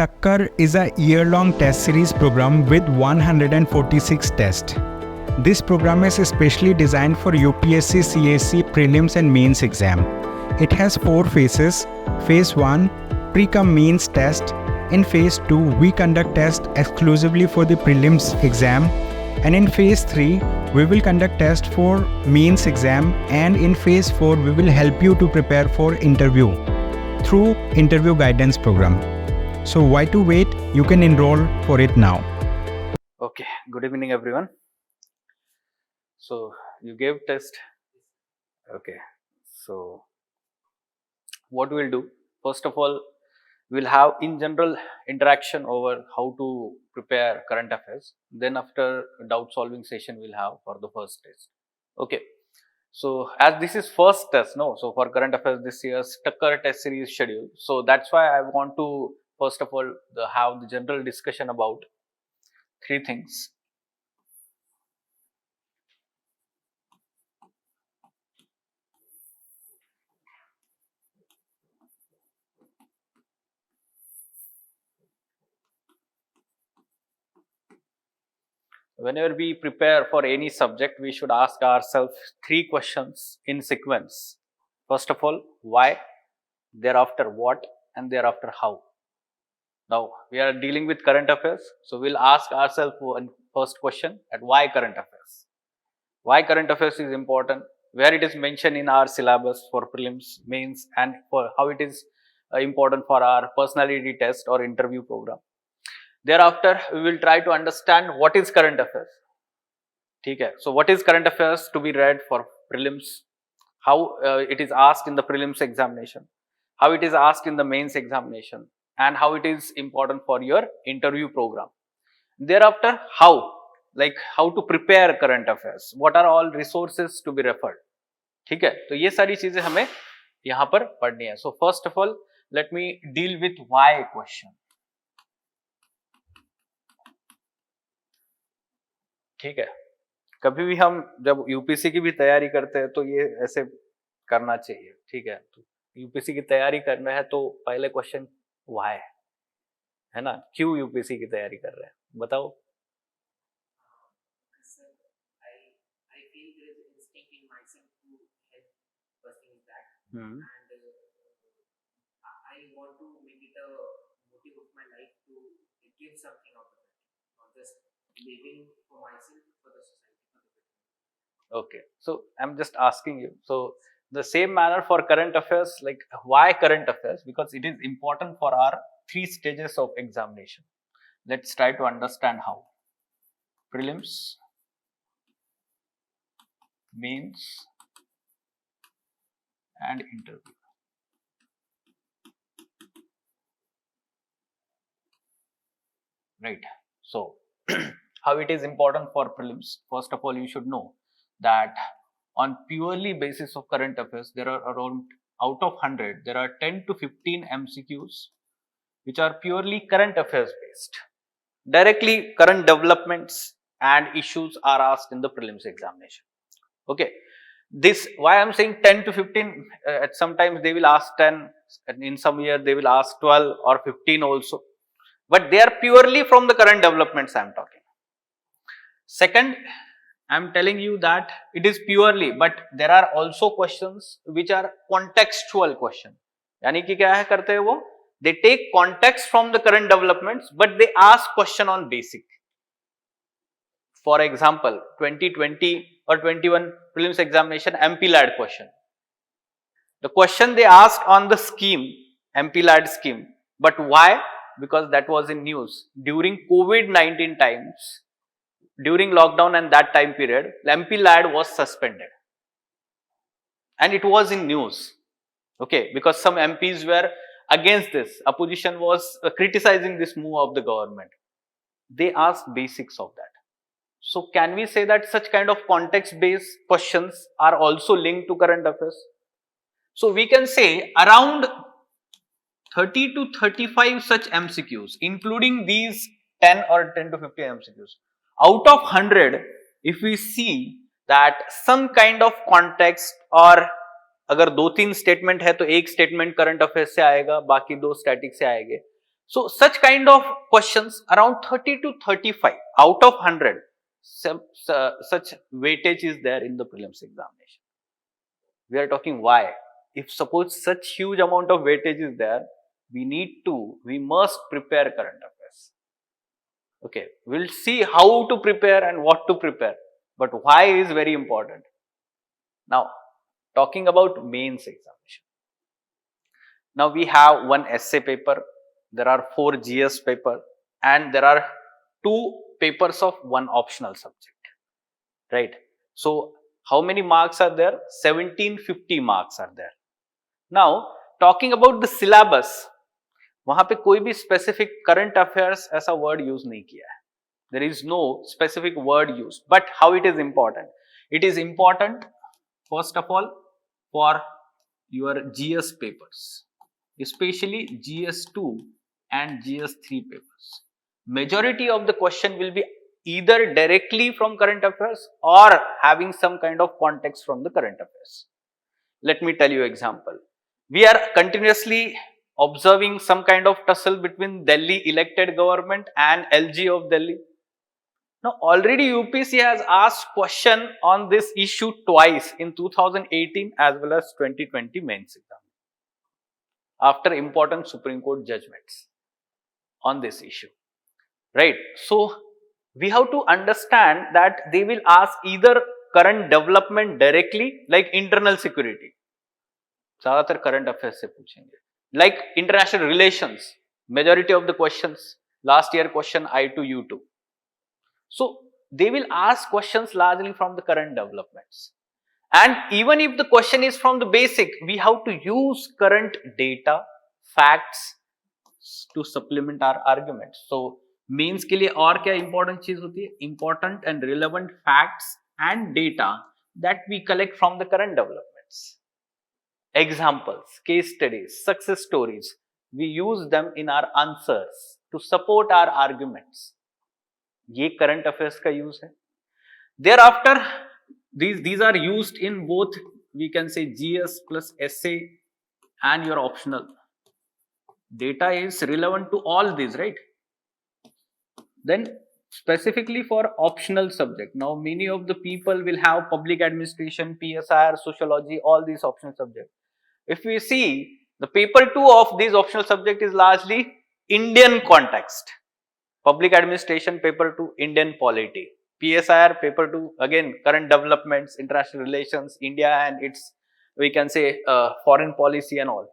Takkar is a year-long test series program with 146 tests. This program is especially designed for UPSC, CSC, prelims and mains exam. It has 4 phases. Phase 1, pre-cum-mains test. In phase 2, we conduct tests exclusively for the prelims exam. And in phase 3, we will conduct tests for mains exam. And in phase 4, we will help you to prepare for interview through interview guidance program. So why to wait? You can enroll for it now. Okay, good evening everyone. So you gave test. Okay, so what we'll do, first of all, we'll have in general interaction over how to prepare current affairs. Then after doubt solving session we'll have for the first test. Okay, so as this is first test, no, so for current affairs this year's Takkar test series schedule. So that's why I want to first of all have the general discussion about 3 things. Whenever we prepare for any subject, we should ask ourselves 3 questions in sequence. First of all, why, thereafter what, and thereafter how. Now, we are dealing with current affairs, so we'll ask ourselves one first question at why current affairs. Why current affairs is important, where it is mentioned in our syllabus for prelims, mains, and for how it is important for our personality test or interview program. Thereafter, we will try to understand what is current affairs. Okay. So, what is current affairs to be read for prelims? How it is asked in the prelims examination, how it is asked in the mains examination, and how it is important for your interview program. Thereafter, how to prepare current affairs, what are all resources to be referred. ठीक है, तो ये सारी चीजें हमें यहाँ पर पढ़नी है. So first of all, let me deal with why question. ठीक है, कभी भी हम जब यूपीसी की भी तैयारी करते हैं तो ये ऐसे करना चाहिए. ठीक है, तो यूपीसी की तैयारी करना है तो पहले क्वेश्चन व्हाई है ना, क्यों यूपीसी की तैयारी कर रहे हैं बताओ. And I want to make it a motive of my life to give something out of it, not just living for myself, for the society, for the people. Okay, so I'm just asking you. So the same manner for current affairs, like why current affairs? Because it is important for our 3 stages of examination. Let's try to understand how. Prelims, mains, and interview. Right. So how it is important for prelims? First of all, you should know that on purely basis of current affairs, there are around out of 100, there are 10 to 15 MCQs which are purely current affairs based. Directly current developments and issues are asked in the prelims examination. Okay. This why I'm saying 10 to 15, at sometimes they will ask 10, and in some year they will ask 12 or 15 also, but they are purely from the current developments I'm talking. Second, I'm telling you that it is purely, but there are also questions which are contextual question. यानी कि क्या है करते हैं वो, they take context from the current developments but they ask question on basic. For example, 2020 or 21 prelims examination MP-LAD question. The question they asked on the scheme, MP-LAD scheme, but why? Because that was in news. During COVID-19 times, during lockdown and that time period, MP-LAD was suspended. And it was in news. Okay, because some MPs were against this. Opposition was criticizing this move of the government. They asked basics of that. So can we say that such kind of context-based questions are also linked to current affairs? So we can say around 30 to 35 such MCQs, including these 10 or 10 to 15 MCQs. Out of 100, if we see that some kind of context, or अगर 2-3 statement है तो एक statement current affair से आएगा, बाकी 2 static से आएंगे. So such kind of questions, around 30 to 35 out of 100, such weightage is there in the prelims examination. We are talking why. If suppose such huge amount of weightage is there, we must prepare current affairs. Okay, we'll see how to prepare and what to prepare, but why is very important. Now, talking about mains examination. Now we have one essay paper, there are 4 GS paper, and there are 2 papers of one optional subject, right? So how many marks are there? 1750 marks are there. Now talking about the syllabus, वहां पे कोई भी specific current affairs ऐसा word use नहीं किया है. There is no specific word used. But how it is important? It is important first of all for your GS papers, especially GS2 and GS3 papers. Majority of the question will be either directly from current affairs or having some kind of context from the current affairs. Let me tell you example. We are continuously observing some kind of tussle between Delhi elected government and LG of Delhi. Now already UPSC has asked question on this issue twice in 2018 as well as 2020 mains exam after important Supreme Court judgments on this issue, right? So we have to understand that they will ask either current development directly like internal security, ज़्यादातर current affairs से पूछेंगे, like international relations, majority of the questions last year question I2 U2. So they will ask questions largely from the current developments. And even if the question is from the basic, we have to use current data, facts to supplement our arguments. So means के लिए और क्या important चीज होती है? Important and relevant facts and data that we collect from the current developments. Examples, case studies, success stories, we use them in our answers to support our arguments. ये current affairs का use है. Thereafter, these are used in both, we can say GS plus essay and your optional. Data is relevant to all these, right? Then specifically for optional subject, now many of the people will have public administration, PSR, sociology, all these optional subjects. If we see, the paper 2 of these optional subject is largely Indian context. Public administration, paper 2, Indian polity. PSR, paper 2, again current developments, international relations, India and its, we can say foreign policy and all.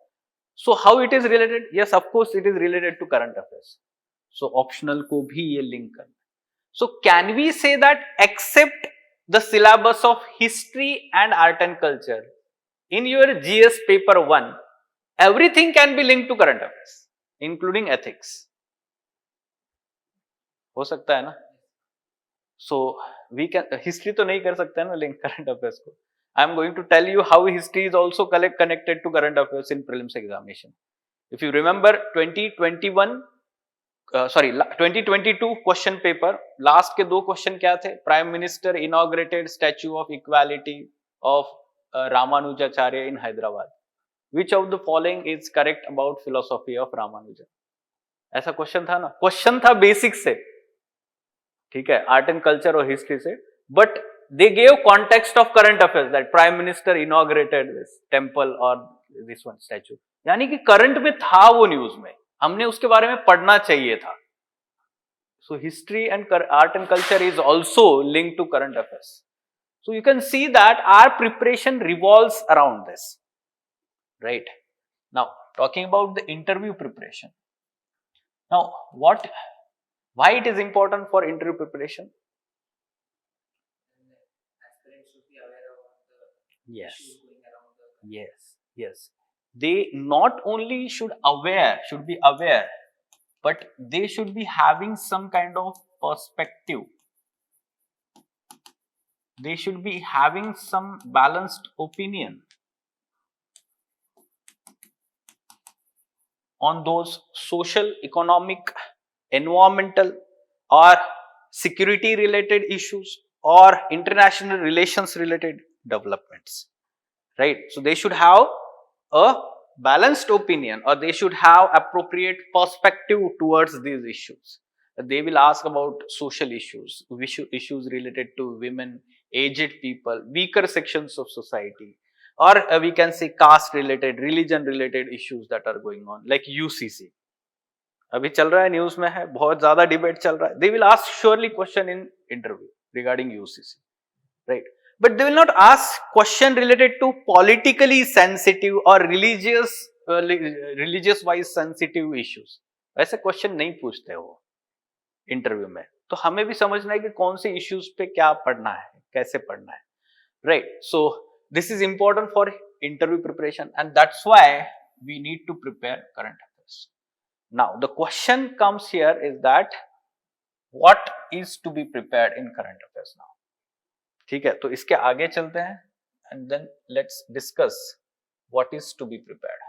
So how it is related? Yes, of course it is related to current affairs. So optional को भी ये link करना. So can we say that except the syllabus of history and art and culture, in your GS paper 1, everything can be linked to current affairs, including ethics. हो सकता है ना? So we can, history तो नहीं कर सकते ना link current affairs को. I am going to tell you how history is also connected to current affairs in prelims examination. If you remember 2022 question paper, last के 2 question क्या थे? Prime Minister inaugurated statue of equality of Ramanujacharya in Hyderabad. Which of the following is correct about philosophy of Ramanuja? ऐसा question था ना? Question था basic से, ठीक है, art and culture और history से, but they gave context of current affairs that Prime Minister inaugurated this temple or this one statue. यानी कि current में था वो news में, हमने उसके बारे में पढ़ना चाहिए था. So history and art and culture is also linked to current affairs. So you can see that our preparation revolves around this, right? Now talking about the interview preparation. Now why it is important for interview preparation? Aspirants should be aware of the Yes. issues going around the Yes. They not only should be aware, but they should be having some kind of perspective. They should be having some balanced opinion on those social, economic, environmental or security related issues or international relations related developments, right? So they should have a balanced opinion, or they should have appropriate perspective towards these issues. They will ask about social issues, issues related to women, aged people, weaker sections of society, or we can say caste related, religion related issues that are going on, like UCC. अभी चल रहा है, news में है, बहुत ज्यादा debate चल रहा है. They will ask surely question in interview regarding UCC, right? But they will not ask question related to politically sensitive or religious wise sensitive issues. ऐसे क्वेश्चन नहीं पूछते वो इंटरव्यू में. तो हमें भी समझना है कि कौन से इश्यूज पे क्या पढ़ना है, कैसे पढ़ना है, right? So this is important for interview preparation, and that's why we need to prepare current affairs. Now the question comes here is that what is to be prepared in current affairs now. ठीक है, तो इसके आगे चलते हैं and then let's discuss what is to be prepared.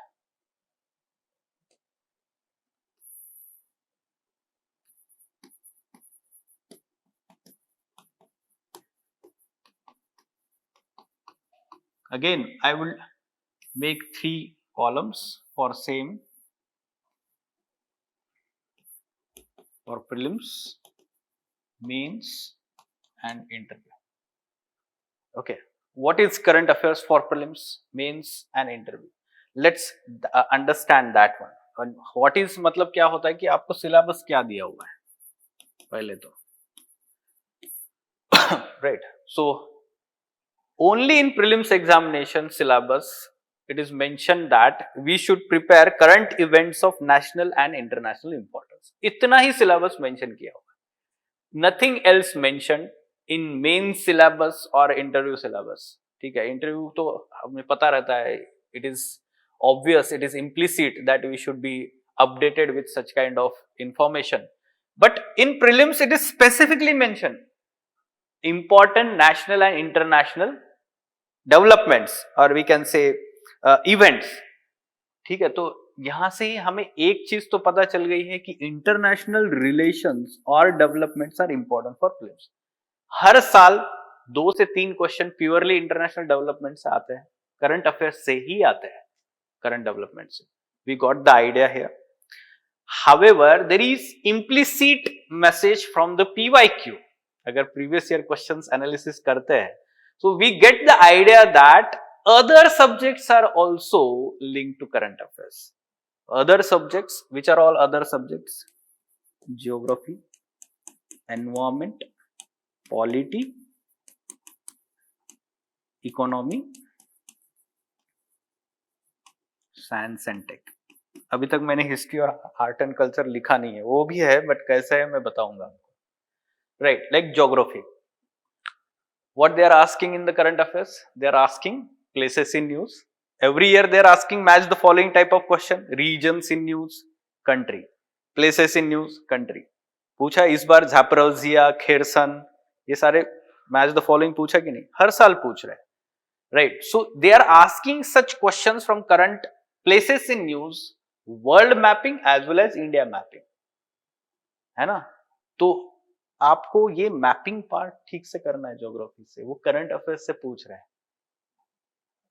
Again, I will make 3 columns for same, for prelims, mains and interview. Okay, what is current affairs for prelims, mains and interview? Let's understand that one. And what is मतलब क्या होता है कि आपको syllabus क्या दिया हुआ है पहले तो, right? So only in prelims examination syllabus it is mentioned that we should prepare current events of national and international importance. इतना ही syllabus mention किया हुआ है, nothing else mentioned in main syllabus or interview syllabus. ठीक है, interview तो हमें पता रहता है, it is obvious, it is implicit that we should be updated with such kind of information, but in prelims it is specifically mentioned important national and international developments, or we can say events. ठीक है, तो यहां से ही हमें एक चीज तो पता चल गई है कि इंटरनेशनल रिलेशंस और developments are important for prelims. हर साल 2 से 3 क्वेश्चन प्योरली इंटरनेशनल डेवलपमेंट से आते हैं, करंट अफेयर्स से ही आते हैं, करंट डेवलपमेंट से. We got the idea here. However, there is implicit message from the PYQ. अगर प्रीवियस ईयर क्वेश्चंस एनालिसिस करते हैं, so we get the idea that other subjects are also linked to current affairs. Other subjects, which are all other subjects? Geography, environment, polity, economy, science and tech. अभी तक मैंने history और art and culture लिखा नहीं है, वो भी है, बट कैसे है मैं बताऊंगा आपको. Right, like geography, what they are asking in the current affairs? They are asking places in news. Every year they are asking match the following type of question: regions in news, country. Places in news, country. पूछा इस बार झापरोजिया, Kherson, ये सारे match the following पूछा कि नहीं? हर साल पूछ रहे हैं, right? So they are asking such questions from current places in news, world mapping as well as India mapping, है ना? तो आपको ये मैपिंग पार्ट ठीक से करना है ज्योग्राफी से, वो करंट अफेयर्स से पूछ रहे हैं.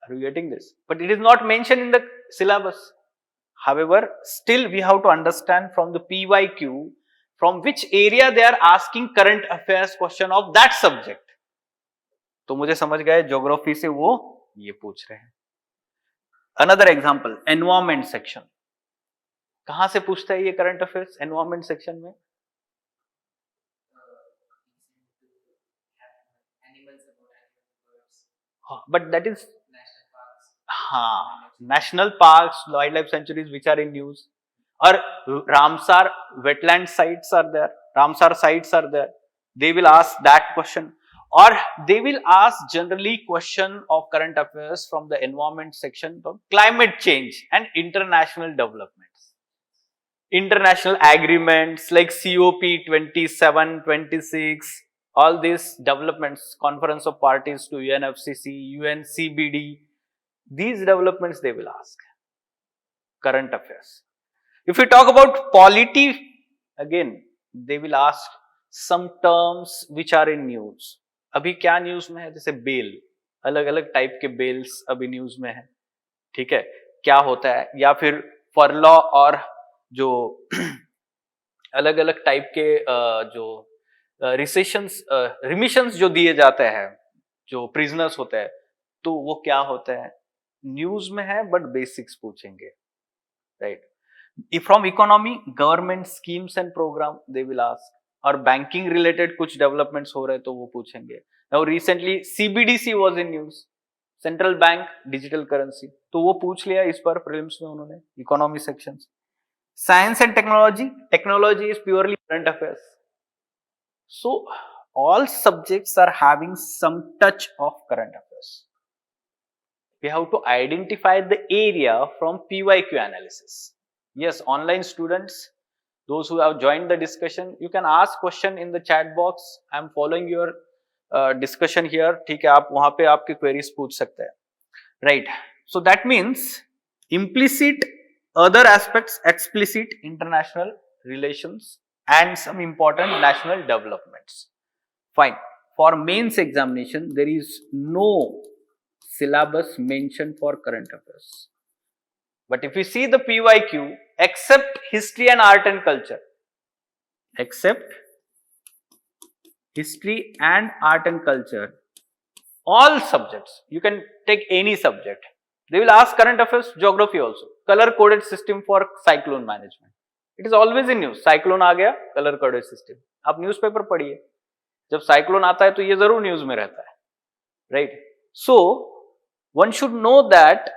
Are you getting this? But it is not mention in the syllabus. However, still we have to understand from the PYQ from which area they are asking current affairs question of that subject. तो मुझे समझ गए geography से वो ये पूछ रहे हैं. Another example, environment section. कहां से पूछता है ये करंट अफेयर्स एनवायरमेंट सेक्शन में? But that is national parks, wildlife sanctuaries which are in news, or Ramsar wetland sites are there, Ramsar sites are there. They will ask that question, or they will ask generally question of current affairs from the environment section of climate change and international developments, international agreements like COP 27, 26. All these developments, conference of parties to UNFCCC, UNCBD, these developments they will ask. Current affairs. If we talk about polity, again, they will ask some terms which are in news. अभी क्या news में है? जैसे bell, अलग अलग type के bells अभी news में है, ठीक है. क्या होता है, या फिर फरलॉ और जो अलग अलग टाइप के जो रिसेशंस रिमिशंस जो दिए जाते हैं जो प्रिजनर्स होते हैं, तो वो क्या होते हैं, न्यूज में है बट बेसिक्स पूछेंगे, right. From economy government schemes and program they will ask, और बैंकिंग रिलेटेड कुछ डेवलपमेंट्स हो रहे हैं तो वो पूछेंगे. Now recently CBDC was in news, central bank digital currency, तो वो पूछ लिया इस बार प्रीलिम्स में उन्होंने economy section. Science and technology, technology is purely current affairs. So all subjects are having some touch of current affairs. We have to identify the area from PYQ analysis. Yes, online students, those who have joined the discussion, you can ask question in the chat box. I am following your discussion here. ठीक है, आप वहां पे आपके queries पूछ सकते हैं, right? So that means implicit other aspects, explicit international relations, and some important national developments. Fine. For mains examination, there is no syllabus mentioned for current affairs. But if you see the PYQ, except history and art and culture, except history and art and culture, all subjects, you can take any subject. They will ask current affairs, geography also, color coded system for cyclone management. It is always in news. Cyclone आ गया, colour coded system. आप newspaper पढ़िए, जब cyclone आता है तो ये जरूर न्यूज में रहता है, right. So one should know that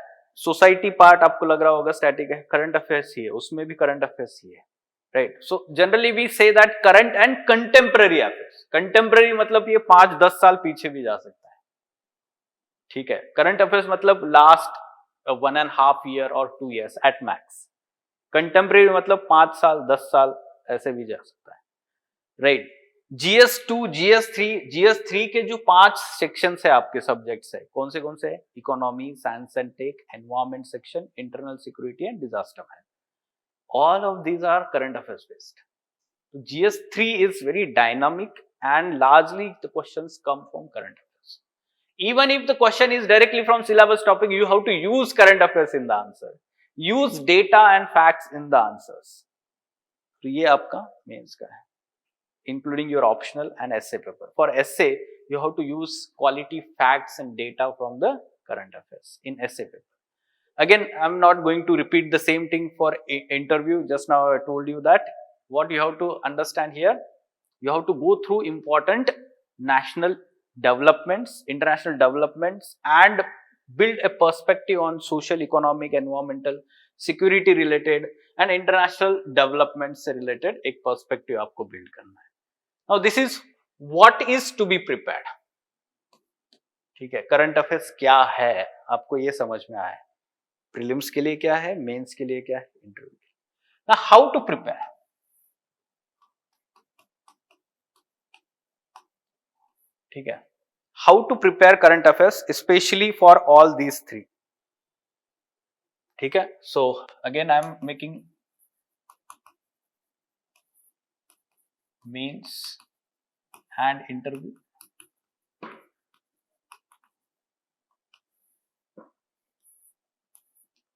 society part आपको लग रहा होगा स्टैटिक है, करंट अफेयर्स ही है, उसमें भी करंट अफेयर्स ही है, right. So generally we say that current and contemporary affairs. Contemporary मतलब ये 5-10 साल पीछे भी जा सकता है, ठीक है. करंट अफेयर्स मतलब लास्ट 1.5 year और 2 years एट मैक्स. कंटेम्परेरी मतलब 5 साल 10 साल ऐसे भी जा सकता है, राइट. GS2 GS3 के जो 5 सेक्शंस है आपके सब्जेक्ट्स है, कौन से है, economy, science and tech, environment section, internal security and disaster management. All of these are current affairs based. GS3 is very dynamic and largely the questions come from current affairs. Even if the question is directly from syllabus topic, you have to use current affairs in the answer. Use data and facts in the answers. तो ये आपका mains का है, including your optional and essay paper. For essay, you have to use quality facts and data from the current affairs in essay paper. Again, I'm not going to repeat the same thing for interview. Just now I told you that what you have to understand here, you have to go through important national developments, international developments, and build a perspective on social, economic, environmental, security related and international developments से related एक perspective आपको build करना है. Now this is what is to be prepared. ठीक है, current affairs क्या है आपको ये समझ में आया है. प्रीलिम्स के लिए क्या है, मेंस के लिए क्या है, interview. Now how to prepare? ठीक है, how to prepare current affairs especially for all these three. ठीक है, so again I am making mains and interview.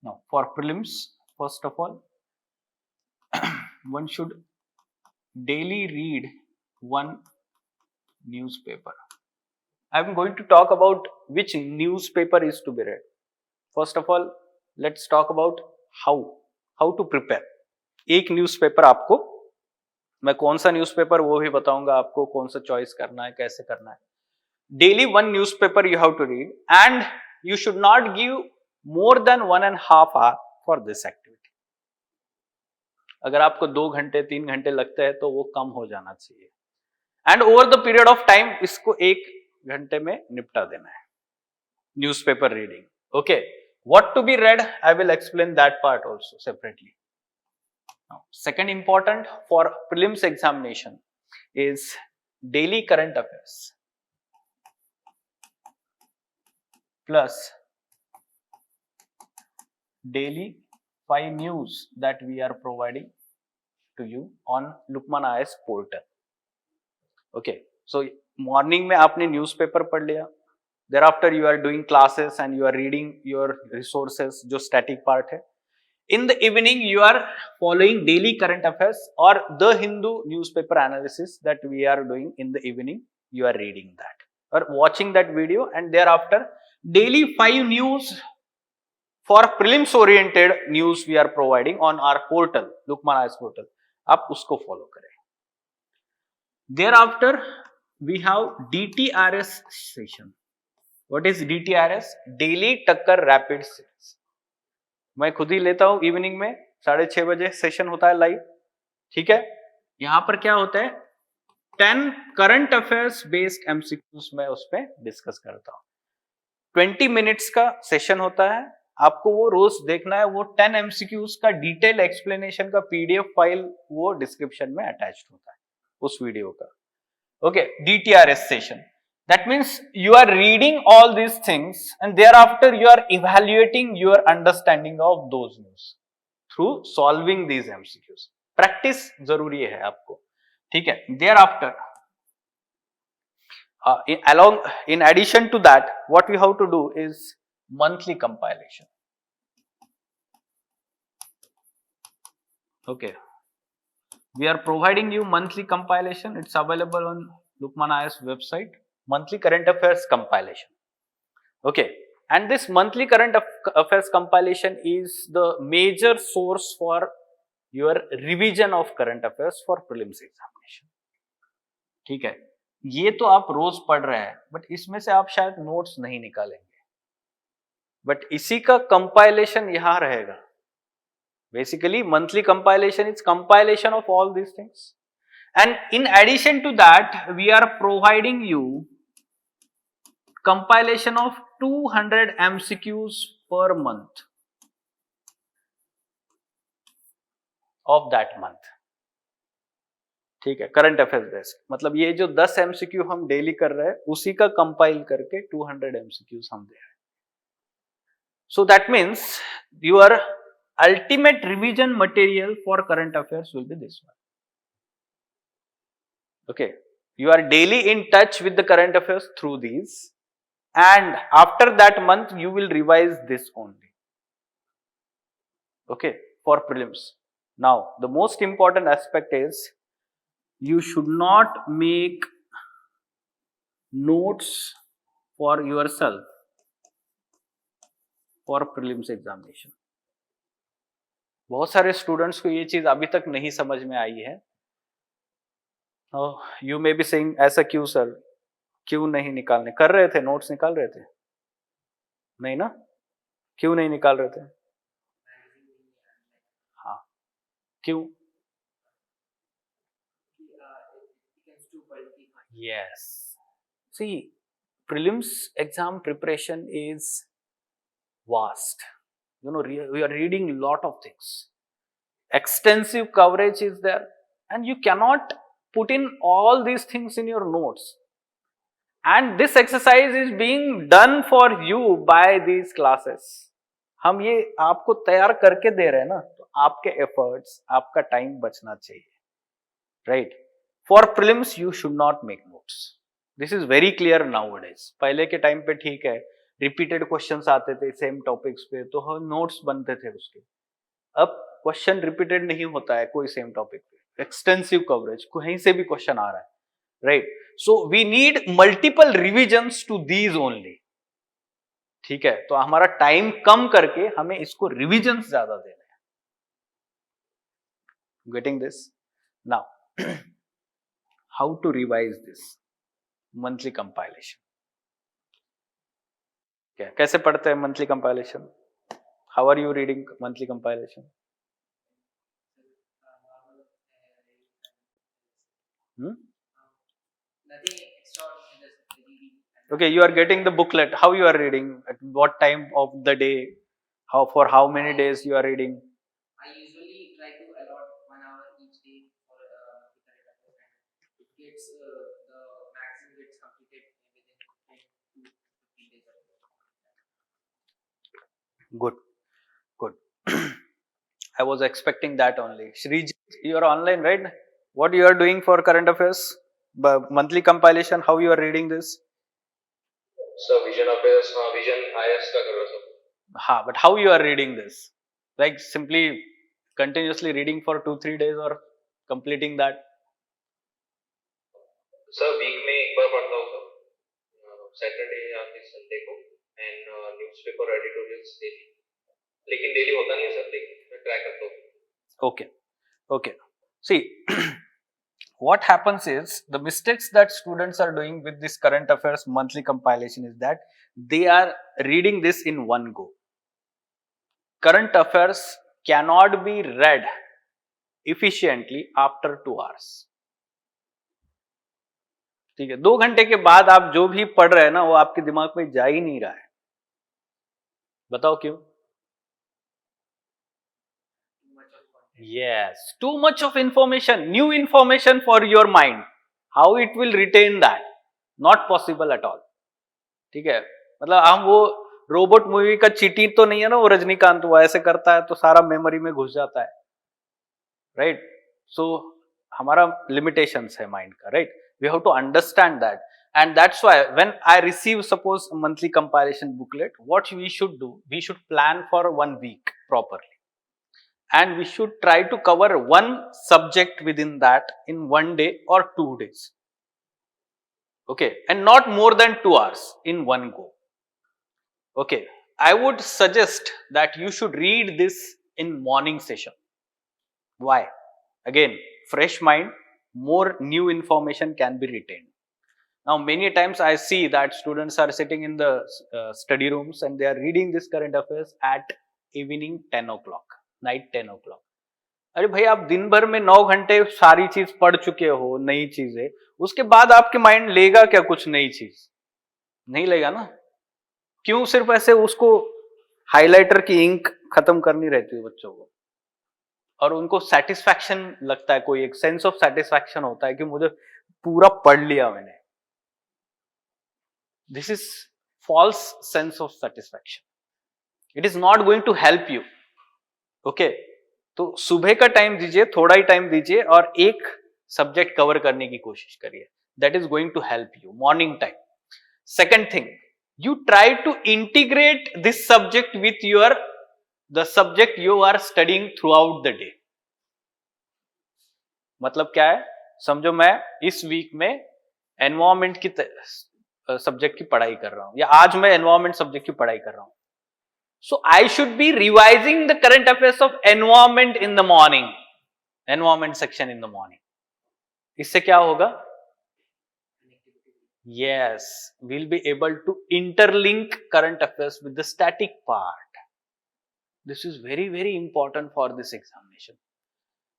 Now for prelims, first of all one should daily read one newspaper. I am going to talk about which newspaper is to be read. First of all, let's talk about how to prepare. एक newspaper आपको, मैं कौन सा newspaper वो भी बताऊंगा आपको, कौन सा चॉइस करना है, कैसे करना है. Daily one newspaper you have to read, and you should not give more than 1.5 hour for this activity. अगर आपको 2 घंटे 3 घंटे लगते हैं तो वो कम हो जाना चाहिए. And over the period of time इसको 1 घंटे में निपटा देना है, newspaper reading. Okay, what to be read, I will explain that part also separately. Second important for prelims examination is daily current affairs plus daily 5 news that we are providing to you on Lukman IAS portal. Okay, so morning में आपने newspaper पढ़ लिया, thereafter you are doing classes and you are reading your resources, जो static part है. In the evening you are following daily current affairs or the Hindu newspaper analysis that we are doing in the evening. You are reading that or watching that video, and thereafter daily 5 news for prelims oriented news we are providing on our portal, Lukman IAS portal. आप उसको follow करें. Thereafter we have DTRS session. What is DTRS? Daily Tucker Rapid Series. मैं खुद ही लेता हूं evening में 6:30 बजे session होता है लाइव. ठीक है, यहां पर क्या होता है 10 करंट अफेयर्स बेस्ड एमसीक्यूज में उस पर डिस्कस करता हूं. 20 मिनट्स का सेशन होता है, आपको वो रोज देखना है. वो 10 एमसीक्यूज का डिटेल एक्सप्लेनेशन का पीडीएफ फाइल वो डिस्क्रिप्शन में अटैच्ड होता है उस वीडियो का. Okay, DTRS session. That means you are reading all these things and thereafter you are evaluating your understanding of those news through solving these MCQs. Practice जरूरी है आपको. ठीक है. Thereafter, in addition to that, what we have to do is monthly compilation. Okay. We are providing you monthly compilation. It's available on Lukman IAS website. Monthly current affairs compilation. Okay, and this monthly current affairs compilation is the major source for your revision of current affairs for prelims examination. ठीक है, ये तो आप रोज पढ़ रहे हैं, but इसमें से आप शायद नोट्स नहीं निकालेंगे, बट इसी का कंपाइलेशन यहां रहेगा. Basically monthly compilation is compilation of all these things, and in addition to that we are providing you compilation of 200 MCQs per month of that month. ठीक है, करंट अफेयर्स बेस्ड. मतलब ये जो 10 MCQ हम daily कर रहे हैं उसी का कंपाइल करके 200 MCQs हम दे रहे हैं. So that means your ultimate revision material for current affairs will be this one. Okay, you are daily in touch with the current affairs through these, and after that month you will revise this only. Okay, for prelims. Now the most important aspect is you should not make notes for yourself for prelims examination. बहुत सारे students को ये चीज अभी तक नहीं समझ में आई है. You may be saying ऐसा क्यों सर, क्यों नहीं निकालने? कर रहे थे, नोट्स निकाल रहे थे? नहीं ना? क्यों नहीं निकाल रहे थे? हाँ, क्यों? Yes. See, prelims exam preparation is vast. You know, we are reading a lot of things. Extensive coverage is there, and you cannot put in all these things in your notes. And this exercise is being done for you by these classes. हम ये आपको तैयार करके दे रहे हैं ना, तो आपके efforts, आपका टाइम बचना चाहिए, right? For prelims you should not make notes. This is very clear nowadays. पहले के टाइम पे ठीक है, repeated questions आते थे same topics पे, तो हम notes बनते थे उसके. अब question repeated नहीं होता है कोई same topic पे. Extensive coverage, कहीं से भी question आ रहा है, right? So we need multiple revisions to these only. ठीक है, तो हमारा टाइम कम करके हमें इसको रिविजन्स ज्यादा देने हैं. Getting this? Now, how to revise this monthly compilation? क्या कैसे पढ़ते हैं monthly compilation? How are you reading monthly compilation? Nothing extraordinary, just reading. Okay, you are getting the booklet. How you are reading? At what time of the day? How for how many days you are reading? I usually try to allot 1 hour each day for the current affairs, and it gets the maximum gets completed within 10 to 15 days. Good, good. I was expecting that only. Shriji, you are online, right? What you are doing for current affairs? Monthly compilation, how you are reading this? Sir vision affairs, हाँ vision IAS का कर रहा sir. हाँ, but how you are reading this? Like simply continuously reading for 2-3 days or completing that? Sir week में एक बार पढ़ता हूँ sir, Saturday या फिर संडे को, एंड न्यूज़पेपर एडिटोरियल्स डेली, लेकिन डेली होता नहीं है सर, लेकिन मैं ट्राई करता हूँ. Okay. See, what happens is the mistakes that students are doing with this current affairs monthly compilation is that they are reading this in one go. Current affairs cannot be read efficiently after 2 hours. ठीक है, 2 घंटे के बाद आप जो भी पढ़ रहे हैं ना वो आपके दिमाग में जा ही नहीं रहा है. बताओ क्यों? Yes, too much of information, new information for your mind. How it will retain that? Not possible at all. ठीक है, मतलब हम वो रोबोट मूवी का चीटी तो नहीं है ना, वो रजनीकांत वो ऐसे करता है तो सारा मेमोरी में घुस जाता है, राइट? सो हमारा लिमिटेशंस है माइंड का, right? We have to understand that, and that's why when I receive suppose a monthly compilation booklet, what we should do, we should plan for 1 week properly, and we should try to cover one subject within that in 1 day or 2 days, okay, and not more than 2 hours in one go. Okay, I would suggest that you should read this in morning session. Why? Again, fresh mind, more new information can be retained. Now many times I see that students are sitting in the study rooms and they are reading this current affairs at evening 10 o'clock, night 10 o'clock. अरे भाई, आप दिन भर में 9 घंटे सारी चीज पढ़ चुके हो, नई चीजें, उसके बाद आपके माइंड लेगा क्या कुछ नई चीज? नहीं लेगा ना. क्यों? सिर्फ ऐसे उसको हाइलाइटर की इंक खत्म करनी रहती है बच्चों को, और उनको सेटिस्फैक्शन लगता है, कोई एक सेंस ऑफ सेटिस्फैक्शन होता है कि मुझे पूरा पढ़ लिया मैंने. This is false sense of satisfaction. It is not going to help you. Okay, तो सुबह का टाइम दीजिए, थोड़ा ही टाइम दीजिए और एक सब्जेक्ट कवर करने की कोशिश करिए. That is going to help you. Morning time. Second thing, you try to integrate this subject with the subject you are studying throughout the day. मतलब क्या है? समझो मैं इस वीक में एनवायरमेंट की सब्जेक्ट की पढ़ाई कर रहा हूं, या आज मैं एनवायरमेंट सब्जेक्ट की पढ़ाई कर रहा हूं. So I should be revising the current affairs of environment in the morning, environment section in the morning. इससे क्या होगा? Yes, we'll be able to interlink current affairs with the static part. This is very, very important for this examination.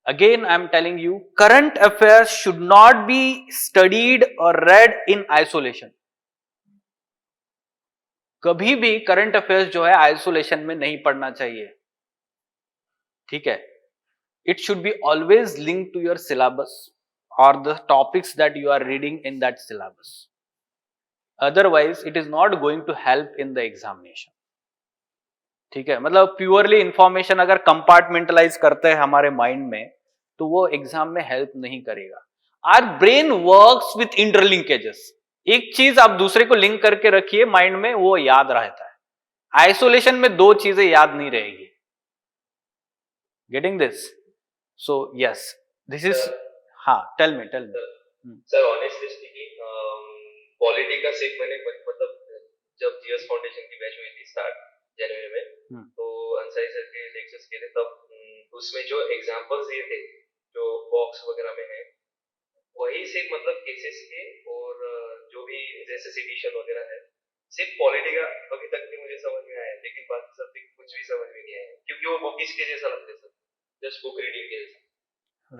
Again, I am telling you, current affairs should not be studied or read in isolation. कभी भी current affairs जो है isolation में नहीं पढ़ना चाहिए. ठीक है? It should be always linked to your syllabus or the topics that you are reading in that syllabus. Otherwise, it is not going to help in the examination. ठीक है? मतलब प्योरली इंफॉर्मेशन अगर कंपार्टमेंटलाइज करते हैं हमारे mind में, तो वो एग्जाम में हेल्प नहीं करेगा. Our brain works with interlinkages. एक चीज आप दूसरे को लिंक करके रखिए माइंड में, वो याद रहता है. आइसोलेशन में 2 चीजें याद नहीं रहेगी. Getting this? So yes, this is. हाँ, tell me. Sir honestly speaking, polity का सिर्फ मैंने मतलब जब जीएस फाउंडेशन की बैच हुई थी स्टार्ट जनवरी में, तो अंसारी सर के लेक्चर्स के थे, तब उसमें जो एग्जांपल्स दिए थे जो बॉक्स वगैरह में है, वही सिर्फ मतलब केसेस के और जो भी जैसे सिटिशन वगैरह है, सिर्फ पॉलिटी का अभी तक भी मुझे समझ में आया, लेकिन बाकी सब्जेक्ट कुछ भी समझ में नहीं आया, क्योंकि वो बुक इसके जैसा लगता है सर, जस्ट बुक रीडिंग के जैसा.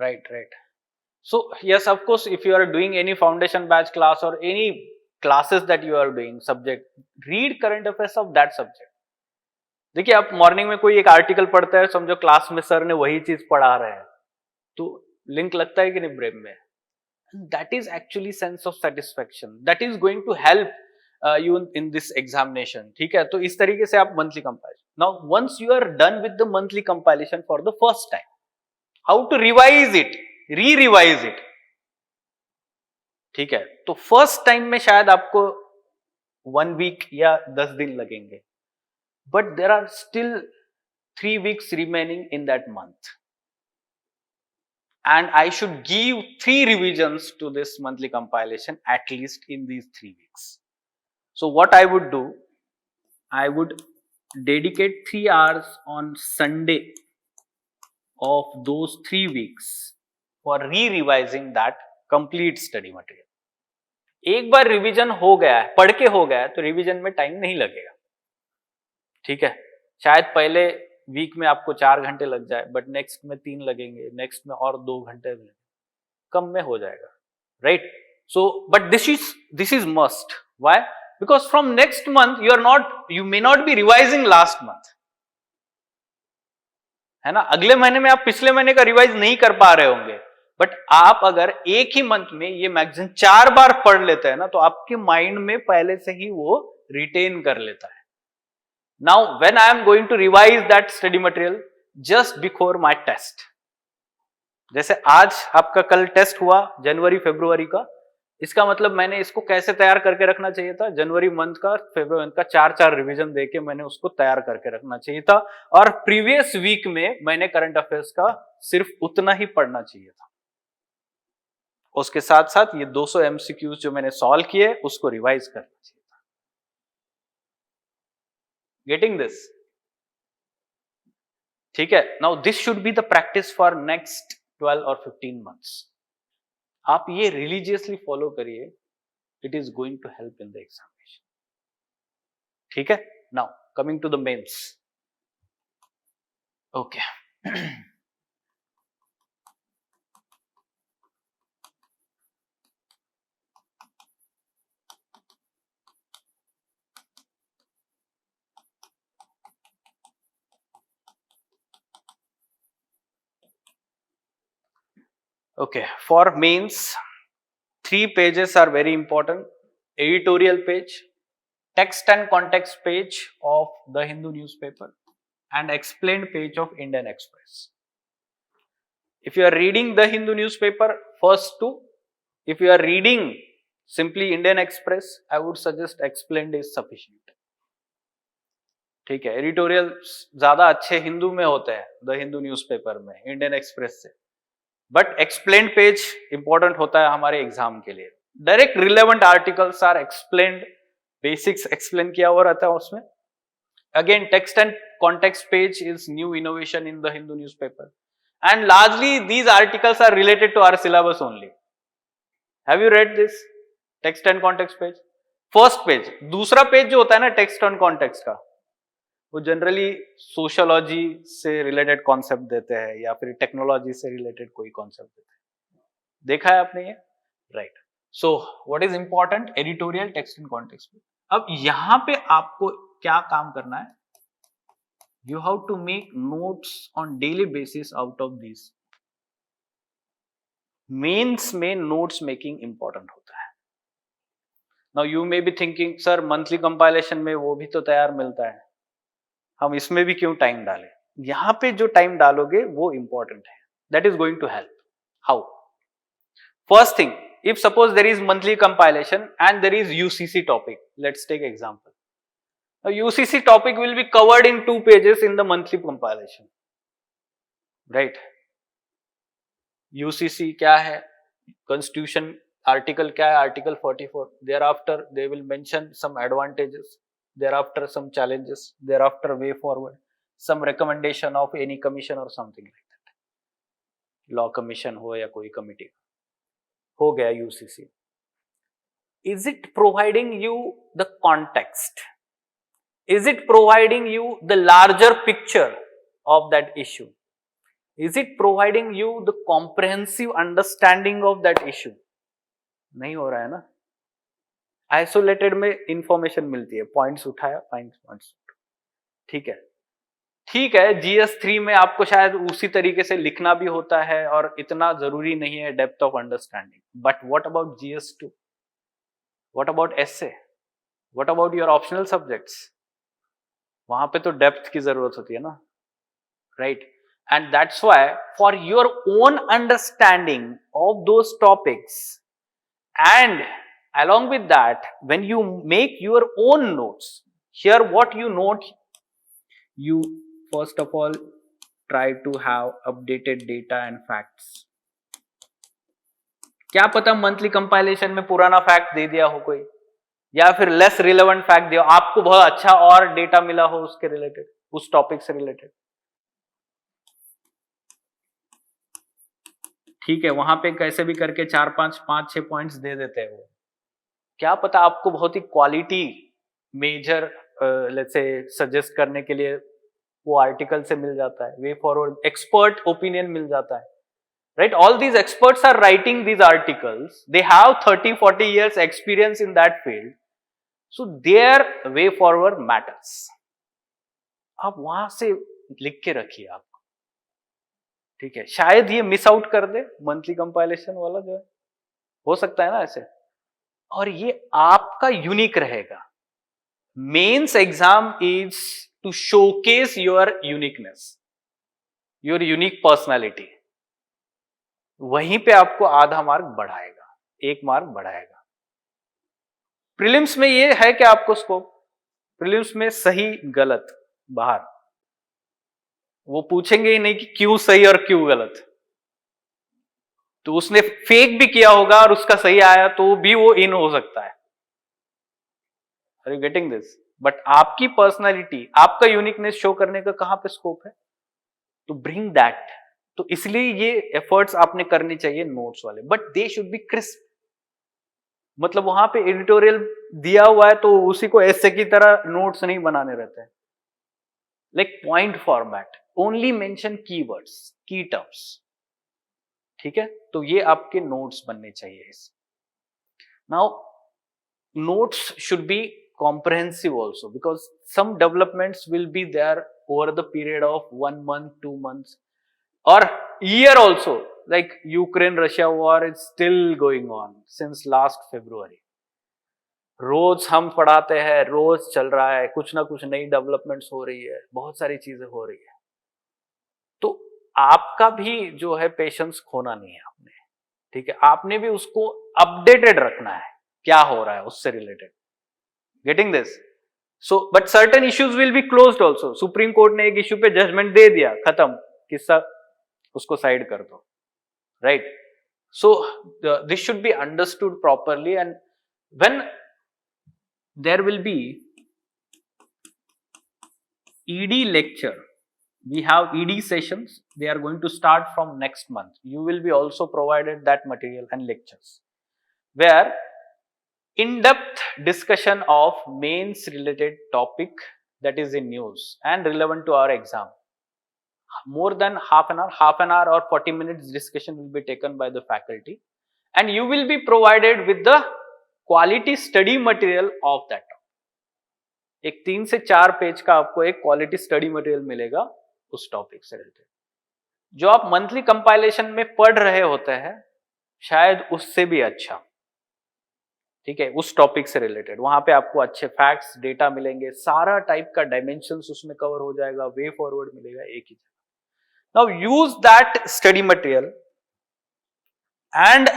Right. So yes, of course, if you are doing any foundation batch class or any classes that you are doing subject, read current affairs of that subject. देखिए, आप morning में कोई एक article पढ़ते हैं, समझो क्लास में सर ने वही चीज पढ़ा रहे हैं, तो लिंक लगता है कि नहीं ब्रेन में? That is actually sense of satisfaction. That is going to help you in this examination. ठीक है? तो इस तरीके से आप monthly compilation. Now once you are done with the monthly compilation for the first time, how to revise it, re-revise it. ठीक है? तो फर्स्ट टाइम में शायद आपको 1 वीक या 10 दिन लगेंगे, but there are still 3 weeks remaining in that month, and I should give 3 revisions to this monthly compilation at least in these 3 weeks. So what I would do, I would dedicate 3 hours on Sunday of those 3 weeks for re-revising that complete study material. एक बार revision हो गया है, पढ़ के हो गया है, तो रिवीजन में टाइम नहीं लगेगा, ठीक है। शायद पहले वीक में आपको 4 घंटे लग जाए, बट नेक्स्ट में 3 लगेंगे, नेक्स्ट में और 2 घंटे लगेंगे, कम में हो जाएगा, right. So but this is must, why? Because from next month you may not be revising last month, है ना। अगले महीने में आप पिछले महीने का रिवाइज नहीं कर पा रहे होंगे, बट आप अगर एक ही मंथ में ये मैगजीन 4 बार पढ़ लेते हैं ना, तो आपके माइंड में पहले से ही वो रिटेन कर लेता है। Now when I am going to revise that study material just before my test, जैसे आज आपका कल टेस्ट हुआ जनवरी फरवरी का, इसका मतलब मैंने इसको कैसे तैयार करके रखना चाहिए था, जनवरी मंथ का फरवरी मंथ का 4 रिवीजन देके मैंने उसको तैयार करके रखना चाहिए था, और प्रीवियस वीक में मैंने करंट अफेयर्स का सिर्फ उतना ही पढ़ना चाहिए था। उसके साथ साथ ये 200 MCQs जो मैंने सॉल्व किए उसको रिवाइज करना चाहिए था। Getting this? ठीक है। Now this should be the practice for next 12 और 15 मंथ्स। आप ये रिलीजियसली फॉलो करिए, it is going to help in the examination. ठीक है। Now coming to the mains. Okay Okay, for mains, 3 pages are very important. Editorial page, text and context page of the Hindu newspaper, and explained page of Indian Express. If you are reading the Hindu newspaper, first 2. If you are reading simply Indian Express, I would suggest explained is sufficient. ठीक है। Editorial ज्यादा अच्छे हिंदू में होते हैं the Hindu newspaper में Indian Express से, but explained page important होता है हमारे एग्जाम के लिए। Direct relevant articles are explained, basics explain किया हुआ रहता है उसमें। Again text and context page is new innovation in the Hindu newspaper, and largely these articles are related to our syllabus only. Have you read this text and context page? First page. दूसरा page जो होता है ना text and context का, वो generally sociology से related concept देते हैं या फिर टेक्नोलॉजी से रिलेटेड कोई कॉन्सेप्ट देते हैं। देखा है आपने ये? Right. So what is important? Editorial, text and context. अब यहां पे आपको क्या काम करना है? You have to make notes on daily basis out of this. Mains में नोट्स मेकिंग इंपॉर्टेंट होता है। Now you may be thinking, sir monthly compilation में वो भी तो तैयार मिलता है, हम इसमें भी क्यों टाइम डालें? यहां पे जो टाइम डालोगे वो इंपॉर्टेंट है, that is going to help. How? First thing, if suppose there is monthly compilation and there is UCC topic, let's take example. Now UCC topic will be covered in 2 pages in the monthly compilation, right? UCC क्या है? Constitution article क्या है? Article 44. Thereafter they will mention some advantages, thereafter some challenges, thereafter way forward, some recommendation of any commission or something like that. Law commission हो या कोई committee हो गया UCC. Is it providing you the context? Is it providing you the larger picture of that issue? Is it providing you the comprehensive understanding of that issue? नहीं हो रहा है ना। आइसोलेटेड में इंफॉर्मेशन मिलती है, पॉइंट्स उठाया, पॉइंट्स। ठीक है, ठीक है। GS3 में आपको शायद उसी तरीके से लिखना भी होता है और इतना जरूरी नहीं है depth of understanding, but what about GS2? What about essay? What about your optional subjects? वहां पे तो डेप्थ की जरूरत होती है ना, right? And that's why for your own understanding of those topics and Along with that, when you make your own notes, here what you note, you first of all try to have updated data and facts. क्या पता monthly compilation में पुराना fact they दिया हो कोई, या फिर less relevant fact दिया, आपको बहुत अच्छा और डेटा मिला हो उसके रिलेटेड, उस टॉपिक से रिलेटेड, ठीक है, वहां पे कैसे भी करके 4-5-6 पॉइंट्स दे देते हैं वो। क्या पता आपको बहुत ही क्वालिटी मेजर लेट्स से सजेस्ट करने के लिए वो आर्टिकल से मिल जाता है, वे फॉरवर्ड एक्सपर्ट ओपिनियन मिल जाता है, right? All these experts are writing these articles, they have 30-40 years experience in that field, so their way forward matters. आप वहां से लिख के रखिए आप, ठीक है, शायद ये मिस आउट कर दे मंथली कंपाइलेशन वाला, जो है हो सकता है ना ऐसे, और ये आपका यूनिक रहेगा। Mains exam is to showcase your uniqueness, your unique personality, वहीं पे आपको आधा मार्क बढ़ाएगा, 1 मार्क बढ़ाएगा। प्रीलिम्स में ये है कि आपको स्कोप, प्रीलिम्स में सही गलत बाहर, वो पूछेंगे ही नहीं कि क्यों सही और क्यों गलत, तो उसने फेक भी किया होगा और उसका सही आया तो भी वो इन हो सकता है। Are you getting this? But आपकी पर्सनालिटी, आपका यूनिकनेस शो करने का कहां पे स्कोप है, तो ब्रिंग दैट। तो इसलिए ये एफर्ट्स आपने करनी चाहिए नोट्स वाले, but they should be crisp. मतलब वहां पे एडिटोरियल दिया हुआ है तो उसी को ऐसे की तरह नोट्स नहीं बनाने रहते हैं, like point format, only mention keywords, की टर्म्स, ठीक है, तो ये आपके नोट्स बनने चाहिए इस। Now notes should be comprehensive also, because some developments will be there over the period of 1 month, 2 months, or year also, like Ukraine-Russia war is still going on since last February. रोज हम पढ़ाते हैं, रोज चल रहा है, कुछ ना कुछ नई डेवलपमेंट्स हो रही है, बहुत सारी चीजें हो रही है, तो आपका भी जो है पेशेंस खोना नहीं है आपने, ठीक है, आपने भी उसको अपडेटेड रखना है क्या हो रहा है उससे related. Getting this? So but certain issues will be closed also. Supreme court ने एक इश्यू पे जजमेंट दे दिया, खत्म किस्सा, उसको साइड कर दो, right? So this should be understood properly, and when there will be ED lecture, we have ED sessions, they are going to start from next month. You will be also provided that material and lectures, where in-depth discussion of mains related topic that is in news and relevant to our exam. More than half an hour or 40 minutes discussion will be taken by the faculty, and you will be provided with the quality study material of that topic. एक 3 से 4 page का आपको एक quality study material मिलेगा उस topic से related, जो आप मंथली कंपाइलेशन में पढ़ रहे होते हैं, शायद उससे भी अच्छा, ठीक है, उस टॉपिक से रिलेटेड। वहां पे आपको अच्छे फैक्ट्स, डेटा मिलेंगे, सारा टाइप का डायमेंशंस उसमें कवर हो जाएगा, वे फॉरवर्ड मिलेगा एक ही जगह। Now use that study material and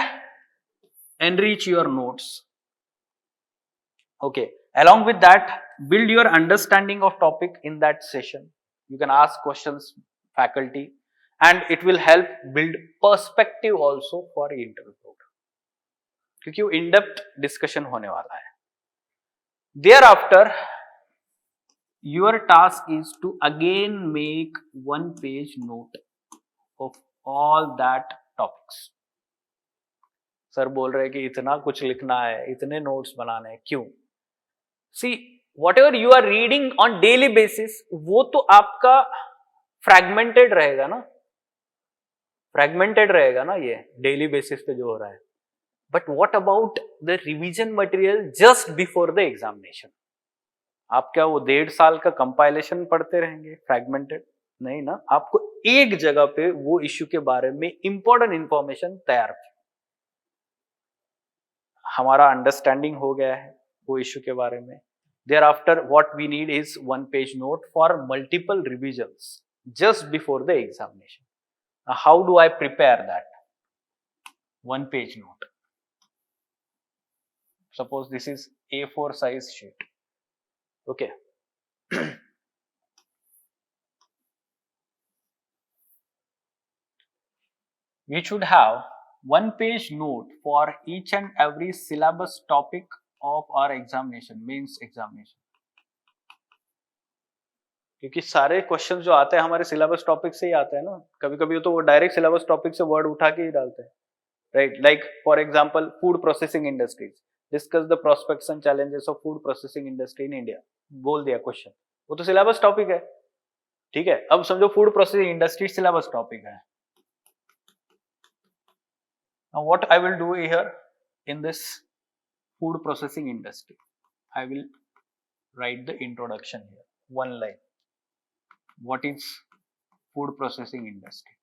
enrich your notes, okay, along with that build your understanding of topic in that session. You can ask questions faculty, and it will help build perspective also for interview program, क्योंकि वो in depth discussion होने वाला है। Thereafter your task is to again make 1 page note of all that topics. Sir बोल रहे हैं कि इतना कुछ लिखना है, इतने नोट्स बनाने हैं, क्यों? See, whatever you are reading on daily basis, वो तो आपका fragmented रहेगा ना, fragmented रहेगा ना ये daily basis पे जो हो रहा है। But what about the revision material just before the examination? आप क्या वो 1.5 साल का compilation पढ़ते रहेंगे fragmented? नहीं ना, आपको एक जगह पे वो इश्यू के बारे में important information तैयार की, हमारा अंडरस्टैंडिंग हो गया है वो इश्यू के बारे में। Thereafter what we need is 1 page note for multiple revisions just before the examination. Now how do I prepare that 1 page note? Suppose this is A4 size sheet. Okay. We should have one page note for each and every syllabus topic of our examination, means examination. क्योंकि सारे question जो आते हैं हमारे syllabus topic से ही आते हैं ना, कभी कभी तो वो डायरेक्ट सिलेबस टॉपिक से वर्ड उठा के ही डालते हैं, right? Like for example food processing industries, discuss the prospects and challenges of food processing industry in India, बोल दिया क्वेश्चन, वो तो सिलेबस टॉपिक है, ठीक है? अब समझो food processing industry syllabus topic है. Now what I will do here in this food processing industry, I will write the introduction here, one line. What is food processing industry?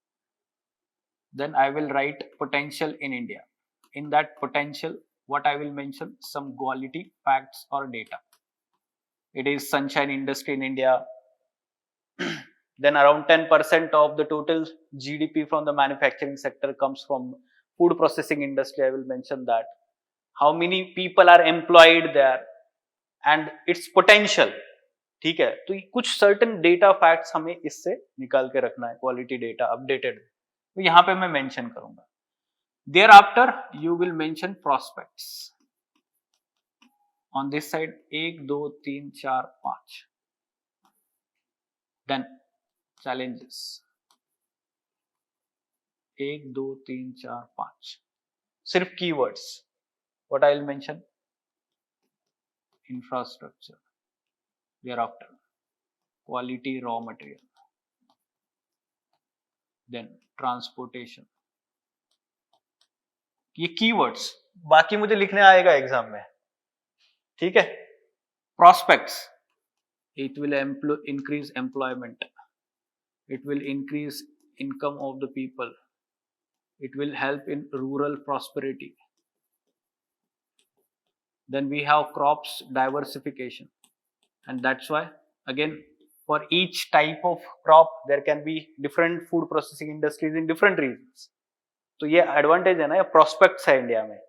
Then I will write potential in India. In that potential, what I will mention, some quality facts or data. It is sunshine industry in India. Then around 10% of the total GDP from the manufacturing sector comes from food processing industry. I will mention that. How many people are employed there and its potential. ठीक है, तो कुछ certain data facts हमें इससे निकाल के रखना है, क्वालिटी डेटा अपडेटेड, तो यहां पे मैं मेंशन करूंगा. Thereafter you will mention prospects on this side, 1 2 3 4 5. Then challenges 1 2 3 4 5, सिर्फ keywords. What I will mention, infrastructure, thereafter quality raw material, then transportation. ये कीवर्ड्स बाकी मुझे लिखने आएगा एग्जाम में, ठीक है? prospects, it will increase employment, it will increase income of the people, it will help in rural prosperity. Then we have crops diversification, and that's why again for each type of crop there can be different food processing industries in different regions. तो ये advantage है ना, ये prospects है India में,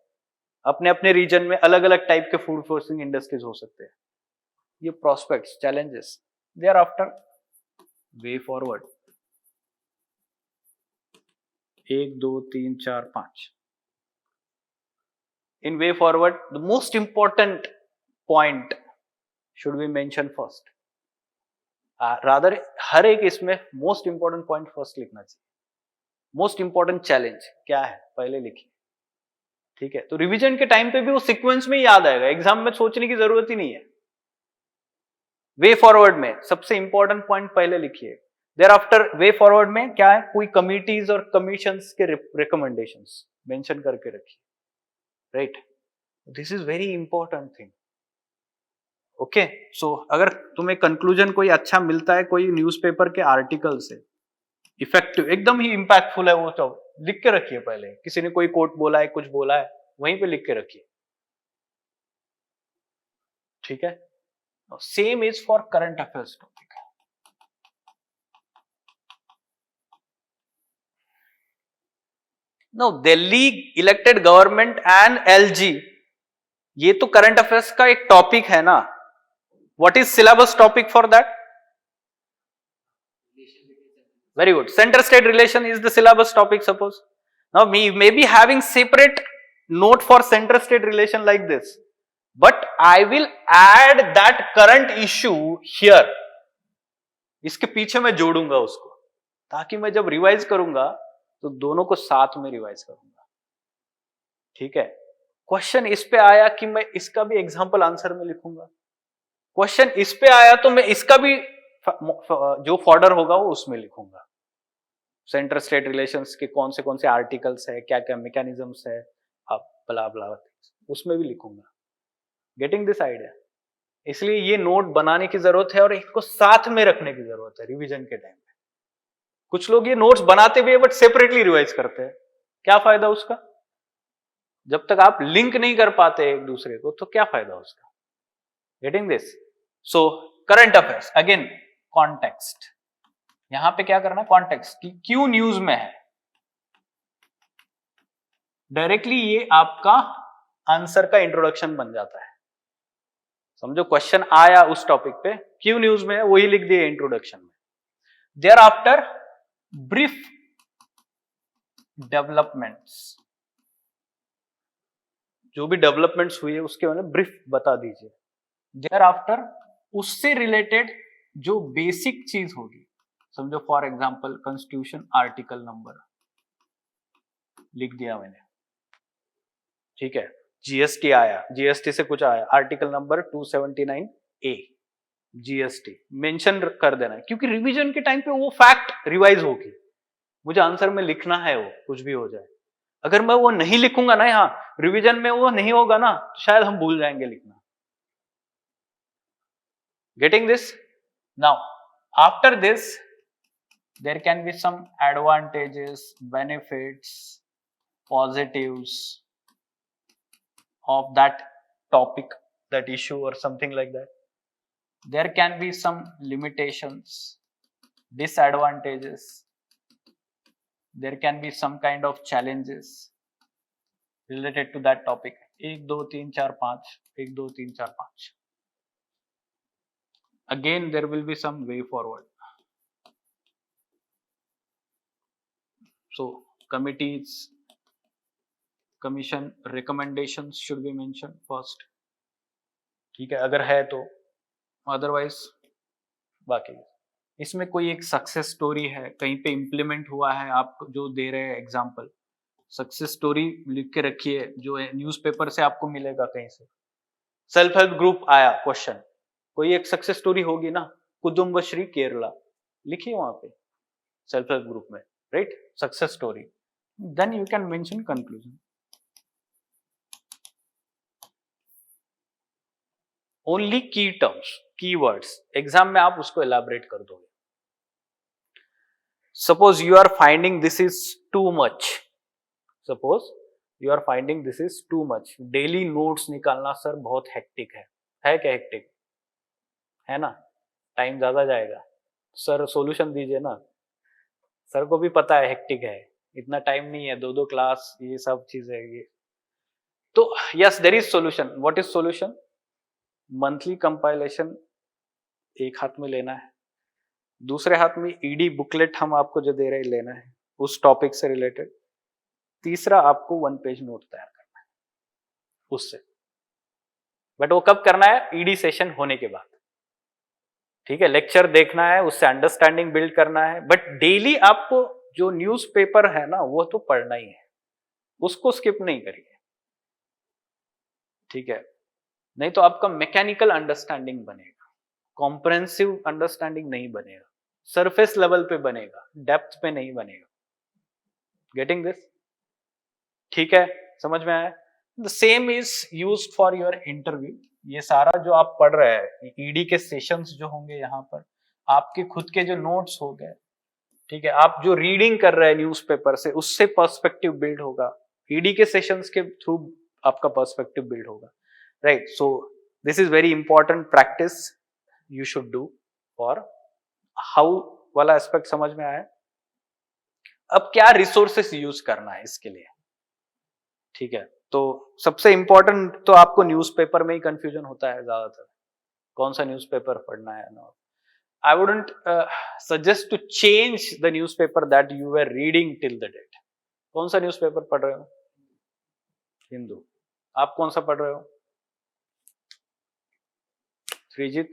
अपने अपने reason में अलग अलग टाइप के फूड प्रोसेसिंग इंडस्ट्रीज हो सकते हैं. ये prospects, challenges. Thereafter way forward, 1 2 3 4 5. in way forward the most important point should be mentioned first. rather हर एक इसमें मोस्ट इंपॉर्टेंट पॉइंट फर्स्ट लिखना चाहिए. मोस्ट इंपॉर्टेंट चैलेंज क्या है पहले लिखिए, ठीक है? तो रिवीजन के टाइम पे भी वो सीक्वेंस में याद आएगा, एग्जाम में सोचने की जरूरत ही नहीं है. वे फॉरवर्ड में सबसे इंपॉर्टेंट पॉइंट पहले लिखिए. देयर आफ्टर वे फॉरवर्ड में क्या है, कोई कमिटीज और कमीशंस के रिकमेंडेशंस मेंशन करके रखिए, right? This is very important thing. Okay, so अगर तुम्हें कंक्लूजन कोई अच्छा मिलता है कोई न्यूज़पेपर के आर्टिकल से, इफेक्टिव एकदम ही इंपैक्टफुल है, वो तो लिख के रखिए पहले. किसी ने कोई कोट बोला है, कुछ बोला है, वहीं पे लिख के रखिए, ठीक है? Same is for current affairs topic. No, Delhi elected government and LG, ये तो करंट अफेयर्स का एक टॉपिक है ना. What is syllabus topic for that? Very good. Center-state relation is the syllabus topic, suppose. Now, we may be having separate note for center-state relation like this, but I will add that current issue here. इसके पीछे मैं जोड़ूंगा उसको, ताकि मैं जब revise करूंगा तो दोनों को साथ में रिवाइज करूंगा, ठीक है? क्वेश्चन इस पे आया कि मैं इसका भी एग्जाम्पल आंसर में लिखूंगा. क्वेश्चन इस पे आया तो मैं इसका भी जो फॉर्डर होगा वो उसमें लिखूंगा. सेंटर स्टेट रिलेशंस के कौन से आर्टिकल्स है, क्या क्या मैकेनिज्म्स है, अब ब्ला ब्ला उसमें भी लिखूंगा. Getting this idea? इसलिए ये नोट बनाने की जरूरत है और इसको साथ में रखने की जरूरत है रिवीजन के टाइम पे. कुछ लोग ये नोट्स बनाते हुए बट सेपरेटली रिवाइज करते हैं, क्या फायदा उसका? जब तक आप लिंक नहीं कर पाते एक दूसरे को तो क्या फायदा उसका? Getting this? So current affairs, again context. यहां पे क्या करना, कॉन्टेक्स्ट की क्यों न्यूज में है. डायरेक्टली ये आपका आंसर का इंट्रोडक्शन बन जाता है। समझो क्वेश्चन आया उस टॉपिक पे, क्यू न्यूज में वही लिख दिए इंट्रोडक्शन में। देयर आफ्टर ब्रीफ डेवलपमेंट्स, जो भी डेवलपमेंट्स हुई है उसके बारे में ब्रीफ बता दीजिए। देयर आफ्टर उससे रिलेटेड जो बेसिक चीज होगी, समझो for example constitution article number लिख दिया मैंने, ठीक है। जीएसटी आया, जीएसटी से कुछ आया, article number 279A GST mention कर देना है, क्योंकि रिवीजन के टाइम पे वो फैक्ट रिवाइज होगी, मुझे आंसर में लिखना है, वो कुछ भी हो जाए। अगर मैं वो नहीं लिखूंगा ना, यहाँ रिवीजन में वो नहीं होगा ना, तो शायद हम भूल जाएंगे लिखना। Getting this? Now after this there can be some advantages, benefits, positives of that topic, that issue or something like that. There can be some limitations, disadvantages, there can be some kind of challenges related to that topic. 1 2 3 4 5 1 2 3 4 5. Again there will be some way forward. So committees, commission recommendations should be mentioned first, ठीक है, अगर है तो, otherwise बाकी। इसमें कोई एक success story है, कहीं पे इम्प्लीमेंट हुआ है, आप जो दे रहे हैं एग्जाम्पल, सक्सेस स्टोरी लिख के रखिए, जो न्यूज़पेपर से आपको मिलेगा कहीं से। सेल्फ हेल्प ग्रुप आया क्वेश्चन, कोई एक सक्सेस स्टोरी होगी ना, कुदुम्बश्री केरला लिखिए वहां पे सेल्फ हेल्प ग्रुप में, right, success story, then you can mention conclusion. Only key terms, keywords, exam में आप उसको एलैबोरेट कर दोगे। Suppose you are finding this is too much, suppose you are finding this is too much, daily notes निकालना sir बहुत hectic है क्या hectic है ना, टाइम ज्यादा जाएगा, सर सॉल्यूशन दीजिए ना, सर को भी पता है हेक्टिक है, इतना टाइम नहीं है, 2 क्लास, ये सब चीजें ये, तो yes there is solution. What is solution? Monthly compilation एक हाथ में लेना है, दूसरे हाथ में ईडी बुकलेट हम आपको जो दे रहे हैं लेना है उस टॉपिक से रिलेटेड, तीसरा आपको 1 पेज नोट तैयार करना है उससे, बट वो कब करना है? ईडी सेशन होने के बाद, ठीक है। लेक्चर देखना है, उससे अंडरस्टैंडिंग बिल्ड करना है, बट डेली आपको जो न्यूज़पेपर है ना वो तो पढ़ना ही है, उसको स्किप नहीं करिए, ठीक है। नहीं तो आपका मैकेनिकल अंडरस्टैंडिंग बनेगा, कॉम्प्रिहेंसिव अंडरस्टैंडिंग नहीं बनेगा, सरफेस लेवल पे बनेगा, डेप्थ पे नहीं बनेगा। Getting this? ठीक है, समझ में आया? The same is used for your interview. ये सारा जो आप पढ़ रहे हैं, ईडी के सेशंस जो होंगे यहाँ पर, आपके खुद के जो नोट्स हो गए, ठीक है, आप जो रीडिंग कर रहे हैं न्यूज़पेपर से, उससे पर्सपेक्टिव बिल्ड होगा, ईडी के सेशंस के थ्रू आपका पर्सपेक्टिव बिल्ड होगा, right. So this is very important practice you should do for how वाला एस्पेक्ट समझ में आया। अब क्या रिसोर्सेस यूज करना है इसके लिए, ठीक है। तो सबसे इंपॉर्टेंट तो आपको न्यूज़पेपर में ही कंफ्यूजन होता है ज्यादातर, कौन सा न्यूज़पेपर पढ़ना है ना। I wouldn't suggest to change the newspaper that you were reading till the date. कौन सा न्यूज़पेपर पढ़ रहे हो? हिंदू। आप कौन सा पढ़ रहे हो? श्रीजीत?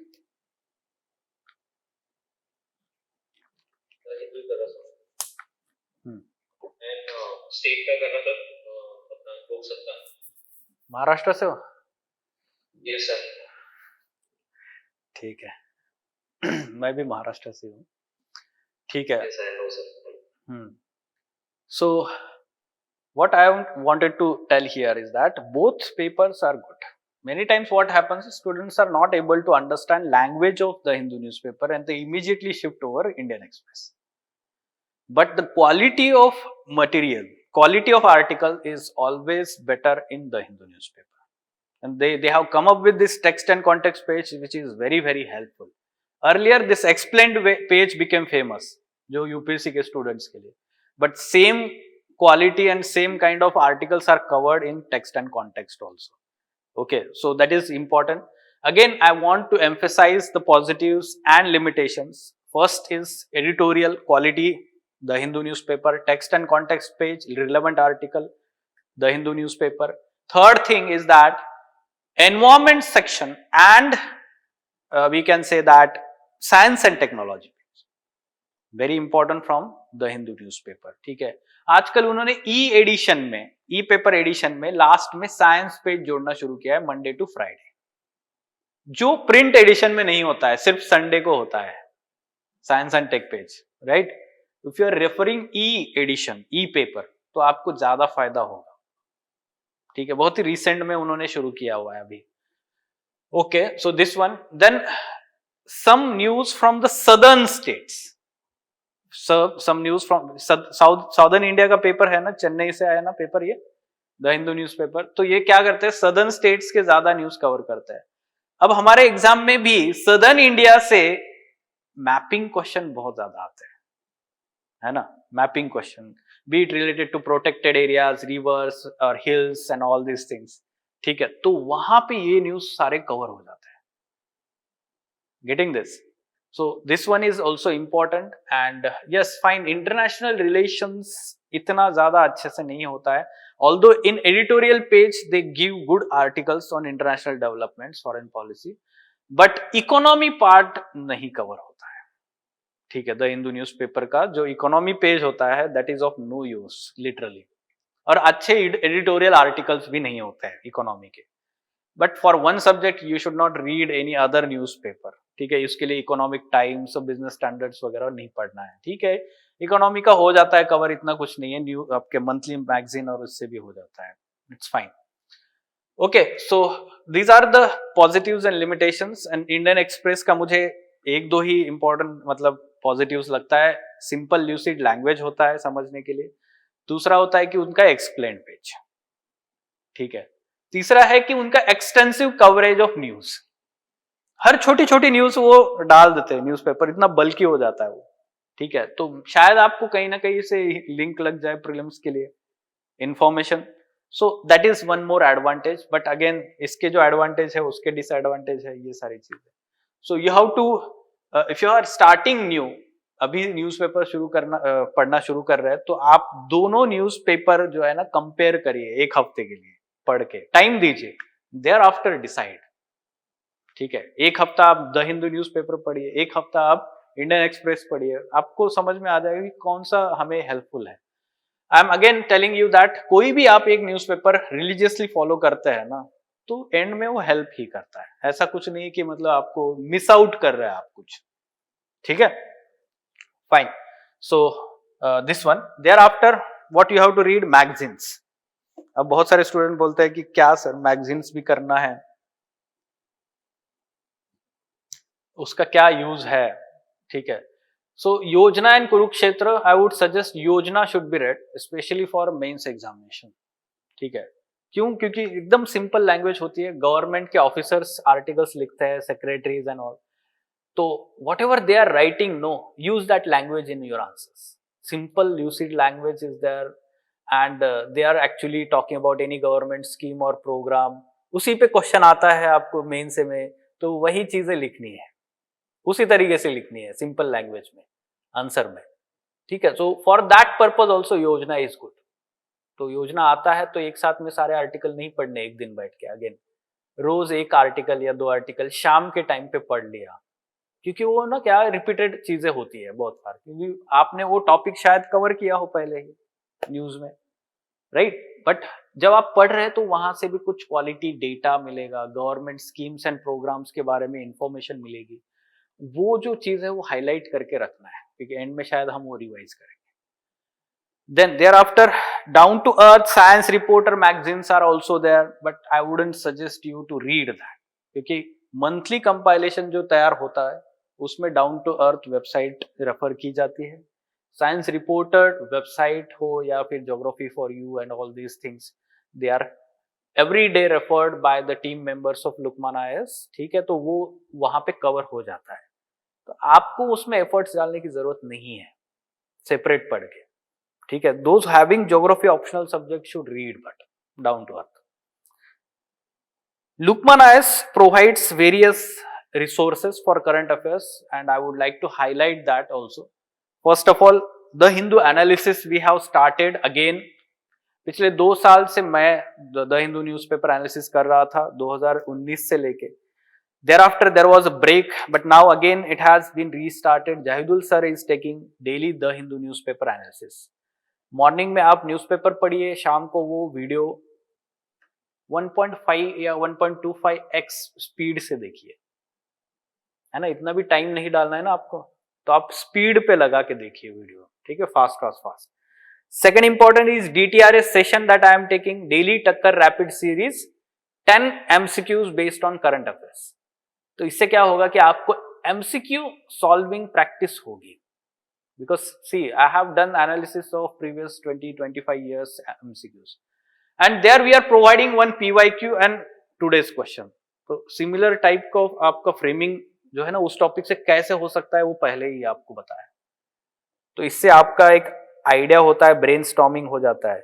हिंदू कर रहा था। एंड स्टेट का करना था अपना लोक सत्ता। महाराष्ट्र से हो? Yes sir. ठीक है। मैं भी महाराष्ट्र से हूँ, ठीक है। Yes I know sir. So what I wanted to tell here is that both papers are good. Many times what happens is students are not able to understand language of the Hindu newspaper and they immediately shift over Indian Express. But the quality of material, quality of article is always better in the Hindu newspaper. And they have come up with this text and context page which is very, very helpful. Earlier this explained page became famous, जो UPSC के students के लिए. But same quality and same kind of articles are covered in text and context also. Okay, so that is important. Again, I want to emphasize the positives and limitations. First is editorial quality, the Hindu newspaper, text and context page, relevant article, the Hindu newspaper. Third thing is that environment section and we can say that science and technology, very important from the Hindu newspaper. ठीक है, आजकल उन्होंने e edition में, e paper edition में last में science page जोड़ना शुरू किया है, मंडे टू फ्राइडे, जो प्रिंट एडिशन में नहीं होता है, सिर्फ संडे को होता है, science and tech page, right. If you are referring e edition, e paper, तो आपको ज्यादा फायदा होगा. ठीक है, बहुत ही रिसेंट में उन्होंने शुरू किया हुआ है अभी. Okay, so this one. Then some news from the southern states, some news from southern India का पेपर है ना, चेन्नई से आया ना पेपर ये, द हिंदू न्यूज़पेपर. तो ये क्या करते हैं, सदर्न स्टेट्स के ज्यादा न्यूज कवर करते हैं. अब हमारे एग्जाम में भी सदर्न इंडिया से मैपिंग क्वेश्चन बहुत ज्यादा आते हैं, है ना, mapping question, be it related to protected areas, rivers और hills and all this things. ठीक है, तो वहां पे ये न्यूज सारे कवर हो जाते हैं. Getting this? So this one is also important. And yes, fine, international relations इतना ज्यादा अच्छे से नहीं होता है, although in editorial page they give good articles on international developments, foreign policy, but economy part नहीं cover होता है. ठीक है, द हिंदू न्यूज़पेपर का जो इकोनॉमी पेज होता है that is of no use literally, और अच्छे एडिटोरियल आर्टिकल्स भी नहीं होते हैं इकोनॉमी के. But for one subject you should not read any other newspaper. ठीक है, इसके लिए इकोनॉमिक टाइम्स और बिजनेस स्टैंडर्ड्स वगैरह नहीं पढ़ना है. ठीक है, इकोनॉमी का हो जाता है कवर, इतना कुछ नहीं है, न्यू आपके मंथली मैगजीन और उससे भी हो जाता है, it's fine. Okay, so these are the positives and limitations. And Indian Express का मुझे एक दो ही इंपॉर्टेंट मतलब पॉजिटिव्स लगता है. सिंपल ल्यूसिड लैंग्वेज होता है समझने के लिए. दूसरा होता है कि उनका एक्सप्लेन पेज. ठीक है, तीसरा है कि उनका एक्सटेंसिव कवरेज ऑफ न्यूज. हर छोटी छोटी न्यूज वो डाल देते हैं, न्यूज़पेपर इतना बल्कि हो जाता है वो. ठीक है, तो शायद आपको कहीं ना कहीं से लिंक लग जाए प्रीलिम्स के लिए information. So that is one more advantage. But again इसके जो एडवांटेज है उसके डिसएडवांटेज है, ये सारी चीजें. So you have to, if you are starting new, अभी न्यूज़पेपर शुरू करना पढ़ना शुरू कर रहे हैं, तो आप दोनों न्यूज़पेपर जो है ना कंपेयर करिए एक हफ्ते के लिए, पढ़ के टाइम दीजिए, देयर आफ्टर डिसाइड. ठीक है, एक हफ्ता आप द हिंदू न्यूज़पेपर पढ़िए, एक हफ्ता आप इंडियन एक्सप्रेस पढ़िए, आपको समझ में आ जाएगा कि कौन सा हमें हेल्पफुल है. I am again telling you that कोई भी आप एक न्यूज़पेपर रिलीजियसली फॉलो करते हैं ना, तो एंड में वो हेल्प ही करता है. ऐसा कुछ नहीं कि मतलब आपको मिस आउट कर रहे हैं आप कुछ. ठीक है, fine. So this one. Thereafter what you have to read, magazines. अब बहुत सारे स्टूडेंट बोलते हैं कि क्या सर मैगजीन्स भी करना है, उसका क्या यूज है. ठीक है, so Yojana and Kurukshetra, I would suggest Yojana should be read specially for mains examination. ठीक है, क्यों? क्योंकि एकदम सिंपल लैंग्वेज होती है, गवर्नमेंट के ऑफिसर्स आर्टिकल्स लिखते हैं, सेक्रेटरीज एंड ऑल. तो whatever they are writing, no, use that language in your answers. Simple lucid language is there and they are actually talking about any government scheme और program. उसी पे question आता है आपको main से में, तो वही चीजें लिखनी है, उसी तरीके से लिखनी है सिंपल लैंग्वेज में आंसर में. ठीक है, so for that purpose also योजना इज गुड. तो योजना आता है तो एक साथ में सारे आर्टिकल नहीं पढ़ने एक दिन बैठ के, अगेन रोज एक आर्टिकल या दो आर्टिकल शाम के टाइम पे पढ़ लिया, क्योंकि वो ना क्या रिपीटेड चीजें होती है बहुत बार, क्योंकि आपने वो टॉपिक शायद कवर किया हो पहले ही न्यूज में, राइट. बट जब आप पढ़ रहे हैं तो वहां से भी कुछ क्वालिटी डेटा मिलेगा, गवर्नमेंट स्कीम्स एंड प्रोग्राम्स के बारे में इंफॉर्मेशन मिलेगी. वो जो चीज है वो हाईलाइट करके रखना है, क्योंकि एंड में शायद हम वो रिवाइज करेंगे. Then thereafter down to earth science reporter magazines are also there, but I wouldn't suggest you to read that, क्योंकि मंथली कंपाइलेशन जो तैयार होता है उसमें down to earth website refer की जाती है. साइंस रिपोर्टर वेबसाइट हो या फिर geography for you and all these things, they are every day referred by the team members of Lukmaan IAS. ठीक है, तो वो वहां पे कवर हो जाता है, तो आपको उसमें एफर्ट्स डालने की जरूरत नहीं है सेपरेट पढ़ के. ठीक है, those having geography optional subject should read, but down to earth. Lukman IAS provides various resources for current affairs, and I would like to highlight that also. First of all, The Hindu analysis we have started again. पिछले 2 साल से मैं the Hindu newspaper analysis कर रहा था 2019 से लेके. Thereafter there was a break, but now again it has been restarted. Jahidul sir is taking daily The Hindu newspaper analysis. Morning में आप न्यूज़पेपर पढ़िए, शाम को वो वीडियो 1.5 या 1.25x स्पीड से देखिए, है ना. इतना भी टाइम नहीं डालना है ना आपको, तो आप स्पीड पे लगा के देखिए वीडियो, ठीक है, fast. Second important is DTRS session that I am taking, daily Takkar rapid series, 10 MCQs based on current affairs. तो इससे क्या होगा कि आपको MCQ solving practice होगी. Because see, I have done analysis of previous 20-25 years MCQs, and there we are providing one PYQ and today's question. तो similar type का आपका framing जो है ना उस टॉपिक से कैसे हो सकता है वो पहले ही आपको बताया. तो इससे आपका एक आइडिया होता है, ब्रेनस्टॉर्मिंग हो जाता है.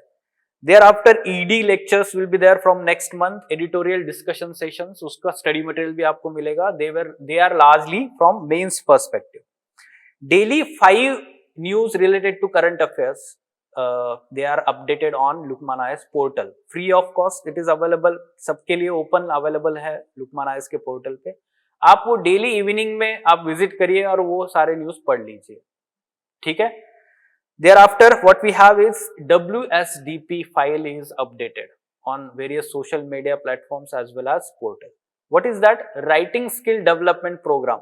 Thereafter ED lectures will be there from next month, editorial discussion sessions, उसका स्टडी मटेरियल भी आपको मिलेगा. They are largely from mains perspective. Daily 5 news related to current affairs, they are updated on Lukman IAS portal, free of cost. It is available, सबके लिए open available है Lukman IAS के portal पे. आप वो डेली इवनिंग में आप visit करिए और वो सारे न्यूज पढ़ लीजिए, ठीक है. Thereafter, what we have is WSDP file is updated on various social media platforms as well as portal. What is that? Writing skill development program.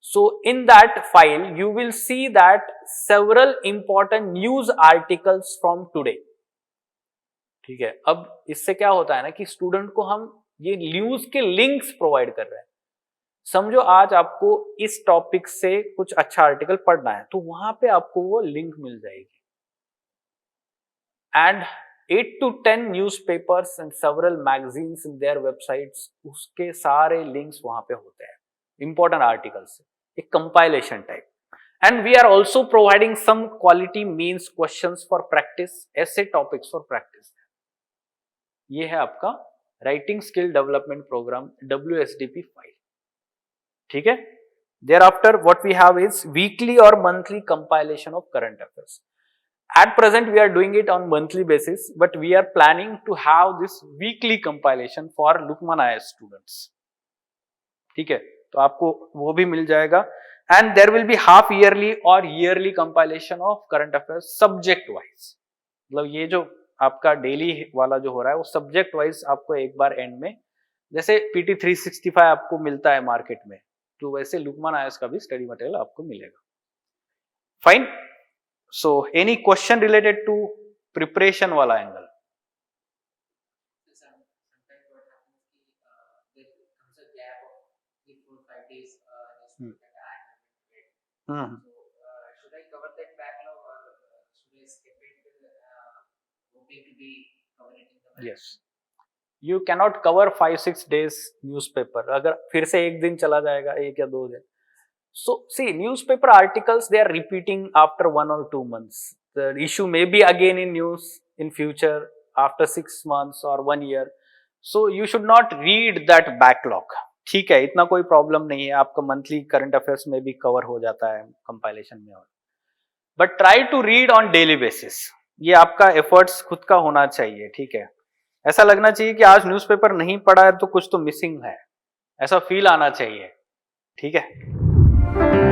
So in that file, you will see that several important news articles from today. ठीक है. अब इससे क्या होता है ना कि student को हम ये न्यूज के लिंक्स प्रोवाइड कर रहे हैं. समझो आज आपको इस टॉपिक से कुछ अच्छा आर्टिकल पढ़ना है, तो वहां पे आपको वो लिंक मिल जाएगी. And 8 to 10 newspapers and several magazines in their websites, उसके सारे लिंक्स वहां पे होते हैं इंपॉर्टेंट आर्टिकल से, एक compilation type. And we are also providing some quality means questions for practice, ऐसे टॉपिक्स फॉर प्रैक्टिस. ये है आपका writing skill development program WSDP file, ठीक है. Thereafter, what we have is weekly or monthly compilation of current affairs. At present, we are doing it on monthly basis, but we are planning to have this weekly compilation for Lukman IAS students. ठीक है, तो आपको वो भी मिल जाएगा. And there will be half yearly or yearly compilation of current affairs subject wise. मतलब ये जो आपका डेली वाला जो हो रहा है वो सब्जेक्ट वाइज आपको एक बार एंड में, जैसे PT 365 आपको मिलता है मार्केट में, तो वैसे लुकमान IAS का भी स्टडी मटेरियल आपको मिलेगा. Fine. So any question related to preparation वाला angle? Should I cover that backlog or should I skip it, hoping to be covered in the Yes. You cannot cover 5-6 days newspaper. अगर फिर से एक दिन चला जाएगा, 1 या 2 दिन. So see, newspaper articles, they are repeating after 1 or 2 months. The issue may be again in news in future after 6 months or 1 year. So you should not read that backlog. ठीक है, इतना कोई प्रॉब्लम नहीं है, आपका monthly current affairs में भी cover हो जाता है कंपाइलेशन में. और but try to read on daily basis. ये आपका एफर्ट्स खुद का होना चाहिए, ठीक है. ऐसा लगना चाहिए कि आज न्यूज़पेपर नहीं पढ़ा है तो कुछ तो मिसिंग है, ऐसा फील आना चाहिए, ठीक है.